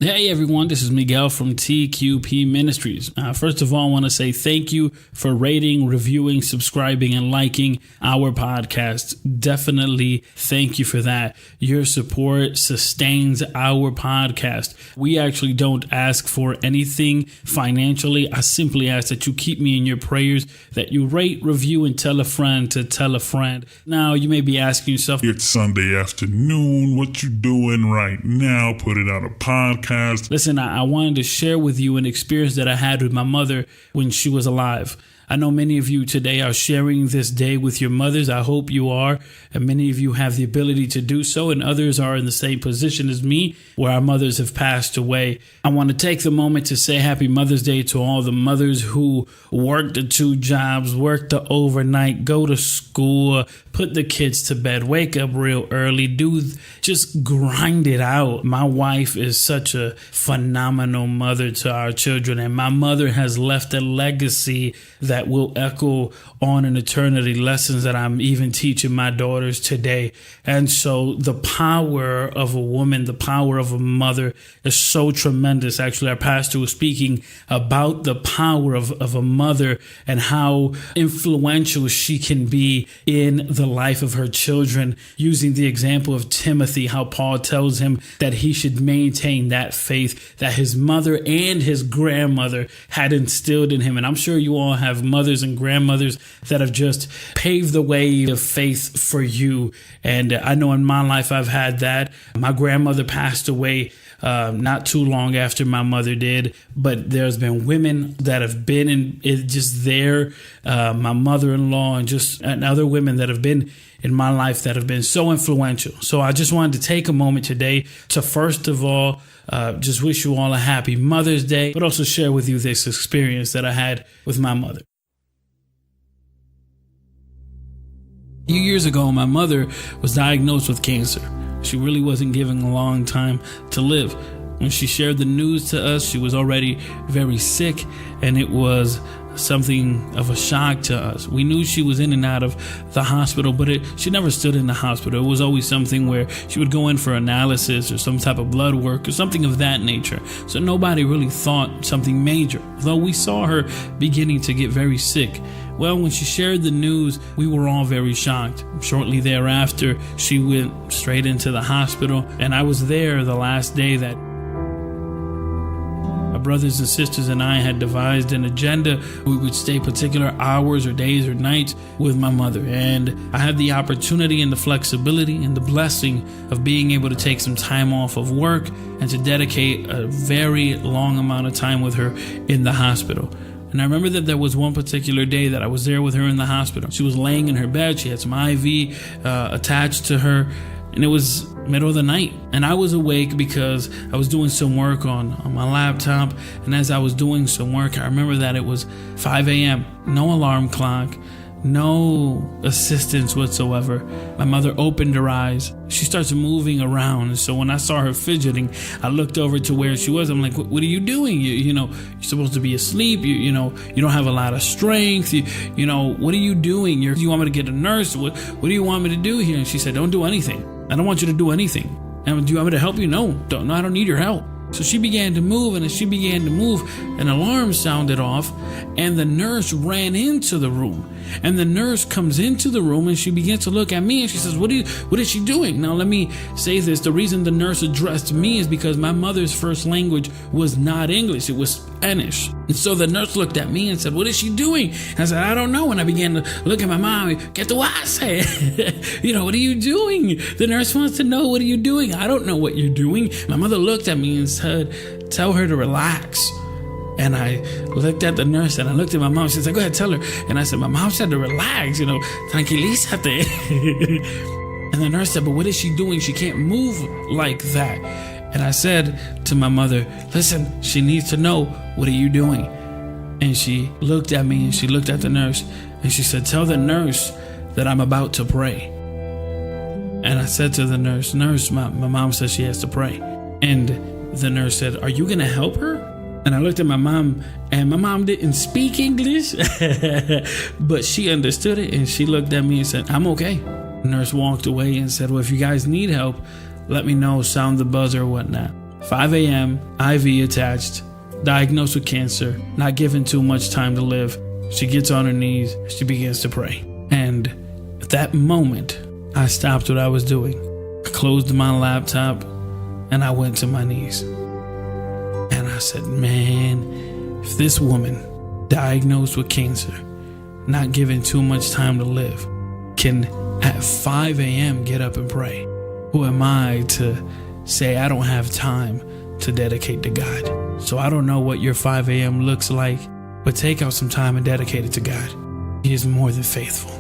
Hey everyone, this is Miguel from TQP Ministries. First of all, I want to say thank you for rating, reviewing, subscribing, and liking our podcast. Definitely thank you for that. Your support sustains our podcast. We actually don't ask for anything financially. I simply ask that you keep me in your prayers, that you rate, review, and tell a friend to tell a friend. Now, you may be asking yourself, it's Sunday afternoon. What you doing right now? Put it on a podcast. Listen, I wanted to share with you an experience that I had with my mother when she was alive. I know many of you today are sharing this day with your mothers. I hope you are. And many of you have the ability to do so. And others are in the same position as me, where our mothers have passed away. I want to take the moment to say Happy Mother's Day to all the mothers who work the 2 jobs, work the overnight, go to school, put the kids to bed, wake up real early, just grind it out. My wife is such a phenomenal mother to our children. And my mother has left a legacy that will echo on in eternity, lessons that I'm even teaching my daughters today. And so the power of a woman, the power of a mother is so tremendous. Actually, our pastor was speaking about the power of a mother and how influential she can be in the life of her children, using the example of Timothy, how Paul tells him that he should maintain that faith that his mother and his grandmother had instilled in him. And I'm sure you all have mothers and grandmothers that have just paved the way of faith for you. And I know in my life I've had that. My grandmother passed away not too long after my mother did, but there's been women that have been in it just there, my mother-in-law and other women that have been in my life that have been so influential. So I just wanted to take a moment today to first of all just wish you all a happy Mother's Day, but also share with you this experience that I had with my mother. A few years ago, my mother was diagnosed with cancer. She really wasn't given a long time to live. When she shared the news to us, she was already very sick, and it was something of a shock to us. We knew she was in and out of the hospital, but she never stood in the hospital. It was always something where she would go in for analysis or some type of blood work or something of that nature. So nobody really thought something major, though we saw her beginning to get very sick. Well, when she shared the news, we were all very shocked. Shortly thereafter, she went straight into the hospital, and I was there the last day that my brothers and sisters and I had devised an agenda. We would stay particular hours or days or nights with my mother. And I had the opportunity and the flexibility and the blessing of being able to take some time off of work and to dedicate a very long amount of time with her in the hospital. And I remember that there was one particular day that I was there with her in the hospital. She was laying in her bed. She had some IV attached to her. And it was middle of the night. And I was awake because I was doing some work on my laptop. And as I was doing some work, I remember that it was 5 a.m. No alarm clock. No assistance whatsoever. My mother opened her eyes. She starts moving around. So when I saw her fidgeting, I looked over to where she was. I'm like, what are you doing? You're supposed to be asleep. You don't have a lot of strength. What are you doing? You want me to get a nurse? What do you want me to do here? And she said, don't do anything. I don't want you to do anything. And do you want me to help you? No, I don't need your help. So she began to move, and as she began to move, an alarm sounded off, and the nurse ran into the room. And the nurse comes into the room, and she begins to look at me, and she says, what is she doing? Now, let me say this. The reason the nurse addressed me is because my mother's first language was not English. It was Spanish. And so the nurse looked at me and said, what is she doing? And I said, I don't know. And I began to look at my mom. Get the what I say? What are you doing? The nurse wants to know, what are you doing? I don't know what you're doing. My mother looked at me and said, tell her to relax. And I looked at the nurse and I looked at my mom. She said, go ahead, tell her. And I said, my mom said to relax, tranquilízate. And the nurse said, but what is she doing? She can't move like that. And I said to my mother, listen, she needs to know, what are you doing? And she looked at me and she looked at the nurse and she said, tell the nurse that I'm about to pray. And I said to the nurse, my mom says she has to pray. And the nurse said, are you going to help her? And I looked at my mom, and my mom didn't speak English, but she understood it, and she looked at me and said, I'm okay. The nurse walked away and said, well, if you guys need help, let me know, sound the buzzer or whatnot. 5 a.m., IV attached, diagnosed with cancer, not given too much time to live. She gets on her knees, she begins to pray. And at that moment, I stopped what I was doing. I closed my laptop and I went to my knees. And I said, man, if this woman diagnosed with cancer, not given too much time to live, can at 5 a.m. get up and pray, who am I to say I don't have time to dedicate to God? So I don't know what your 5 a.m. looks like, but take out some time and dedicate it to God. He is more than faithful.